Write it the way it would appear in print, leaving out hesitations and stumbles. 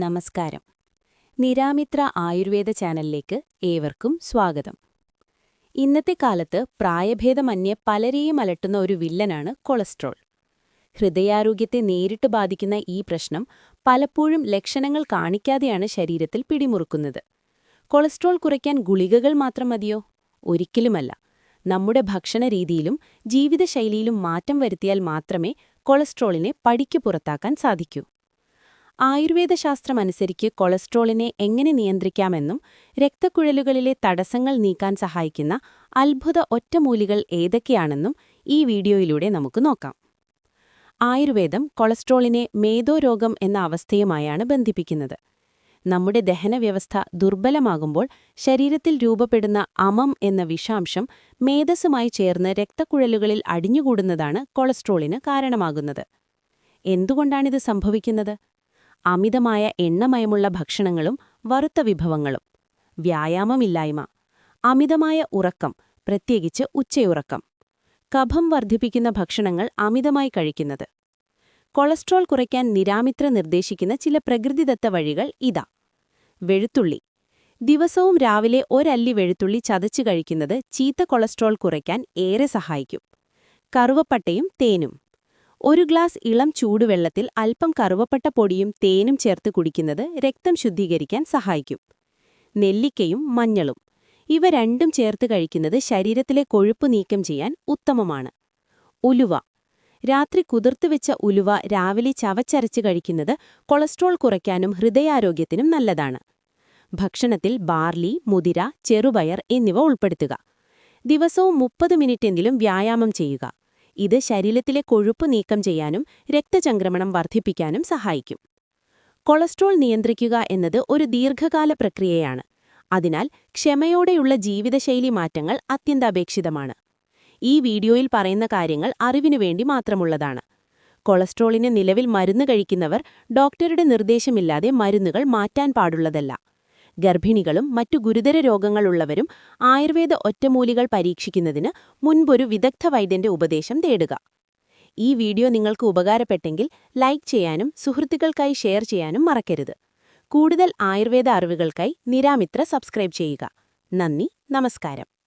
നമസ്കാരം. നിരാമിത്ര ആയുർവേദ ചാനലിലേക്ക് ഏവർക്കും സ്വാഗതം. ഇന്നത്തെ കാലത്ത് പ്രായഭേദമന്യേ പലരെയും അലട്ടുന്ന ഒരു വില്ലനാണ് കൊളസ്ട്രോൾ. ഹൃദയാരോഗ്യത്തെ നേരിട്ട് ബാധിക്കുന്ന ഈ പ്രശ്നം പലപ്പോഴും ലക്ഷണങ്ങൾ കാണിക്കാതെയാണ് ശരീരത്തിൽ പിടിമുറുക്കുന്നത്. കൊളസ്ട്രോൾ കുറയ്ക്കാൻ ഗുളികകൾ മാത്രം മതിയോ? ഒരിക്കലുമല്ല. നമ്മുടെ ഭക്ഷണരീതിയിലും ജീവിതശൈലിയിലും മാറ്റം വരുത്തിയാൽ മാത്രമേ കൊളസ്ട്രോളിനെ പടിക്ക് പുറത്താക്കാൻ സാധിക്കൂ. ആയുർവേദശാസ്ത്രമനുസരിച്ച് കൊളസ്ട്രോളിനെ എങ്ങനെ നിയന്ത്രിക്കാമെന്നും രക്തക്കുഴലുകളിലെ തടസ്സങ്ങൾ നീക്കാൻ സഹായിക്കുന്ന അത്ഭുത ഒറ്റമൂലികൾ ഏതൊക്കെയാണെന്നും ഈ വീഡിയോയിലൂടെ നമുക്ക് നോക്കാം. ആയുർവേദം കൊളസ്ട്രോളിനെ മേധോരോഗം എന്ന അവസ്ഥയുമായാണ് ബന്ധിപ്പിക്കുന്നത്. നമ്മുടെ ദഹനവ്യവസ്ഥ ദുർബലമാകുമ്പോൾ ശരീരത്തിൽ രൂപപ്പെടുന്ന അമം എന്ന വിഷാംശം മേധസ്സുമായി ചേർന്ന് രക്തക്കുഴലുകളിൽ അടിഞ്ഞുകൂടുന്നതാണ് കൊളസ്ട്രോളിന് കാരണമാകുന്നത്. എന്തുകൊണ്ടാണിത് സംഭവിക്കുന്നത്? അമിതമായ എണ്ണമയമുള്ള ഭക്ഷണങ്ങളും വറുത്ത വിഭവങ്ങളും, വ്യായാമമില്ലായ്മ, അമിതമായ ഉറക്കം, പ്രത്യേകിച്ച് ഉച്ചയുറക്കം, കഫം വർദ്ധിപ്പിക്കുന്ന ഭക്ഷണങ്ങൾ അമിതമായി കഴിക്കുന്നത്. കൊളസ്ട്രോൾ കുറയ്ക്കാൻ നിരാമിത്ര നിർദ്ദേശിക്കുന്ന ചില പ്രകൃതിദത്ത വഴികൾ ഇതാ. വെളുത്തുള്ളി. ദിവസവും രാവിലെ ഒരല്ലി വെളുത്തുള്ളി ചതച്ചു കഴിക്കുന്നത് ചീത്ത കൊളസ്ട്രോൾ കുറയ്ക്കാൻ ഏറെ സഹായിക്കും. കറുവപ്പട്ടയും തേനും. ഒരു ഗ്ലാസ് ഇളം ചൂടുവെള്ളത്തിൽ അല്പം കറുവപ്പട്ട പൊടിയും തേനും ചേർത്ത് കുടിക്കുന്നത് രക്തം ശുദ്ധീകരിക്കാൻ സഹായിക്കും. നെല്ലിക്കയും മഞ്ഞളും. ഇവ രണ്ടും ചേർത്ത് കഴിക്കുന്നത് ശരീരത്തിലെ കൊഴുപ്പ് നീക്കം ചെയ്യാൻ ഉത്തമമാണ്. ഉലുവ. രാത്രി കുതിർത്തുവെച്ച ഉലുവ രാവിലെ ചവച്ചരച്ച് കഴിക്കുന്നത് കൊളസ്ട്രോൾ കുറയ്ക്കാനും ഹൃദയാരോഗ്യത്തിനും നല്ലതാണ്. ഭക്ഷണത്തിൽ ബാർലി, മുതിര, ചെറുപയർ എന്നിവ ഉൾപ്പെടുത്തുക. ദിവസവും 30 മിനിറ്റെങ്കിലും വ്യായാമം ചെയ്യുക. ഇത് ശരീരത്തിലെ കൊഴുപ്പ് നീക്കം ചെയ്യാനും രക്തചംക്രമണം വർദ്ധിപ്പിക്കാനും സഹായിക്കും. കൊളസ്ട്രോൾ നിയന്ത്രിക്കുക എന്നത് ഒരു ദീർഘകാല പ്രക്രിയയാണ്. അതിനാൽ ക്ഷമയോടെയുള്ള ജീവിതശൈലി മാറ്റങ്ങൾ അത്യന്താപേക്ഷിതമാണ്. ഈ വീഡിയോയിൽ പറയുന്ന കാര്യങ്ങൾ അറിവിനു വേണ്ടി മാത്രമുള്ളതാണ്. കൊളസ്ട്രോളിന് നിലവിൽ മരുന്ന് കഴിക്കുന്നവർ ഡോക്ടറുടെ നിർദ്ദേശമില്ലാതെ മരുന്നുകൾ മാറ്റാൻ പാടുള്ളതല്ല. ഗർഭിണികളും മറ്റു ഗുരുതര രോഗങ്ങളുള്ളവരും ആയുർവേദ ഒറ്റമൂലികൾ പരീക്ഷിക്കുന്നതിന് മുൻപൊരു വിദഗ്ധ വൈദ്യന്റെ ഉപദേശം തേടുക. ഈ വീഡിയോ നിങ്ങൾക്ക് ഉപകാരപ്പെട്ടെങ്കിൽ ലൈക്ക് ചെയ്യാനും സുഹൃത്തുക്കൾക്കായി ഷെയർ ചെയ്യാനും മറക്കരുത്. കൂടുതൽ ആയുർവേദ അറിവുകൾക്കായി നിരാമിത്ര സബ്സ്ക്രൈബ് ചെയ്യുക. നന്ദി, നമസ്കാരം.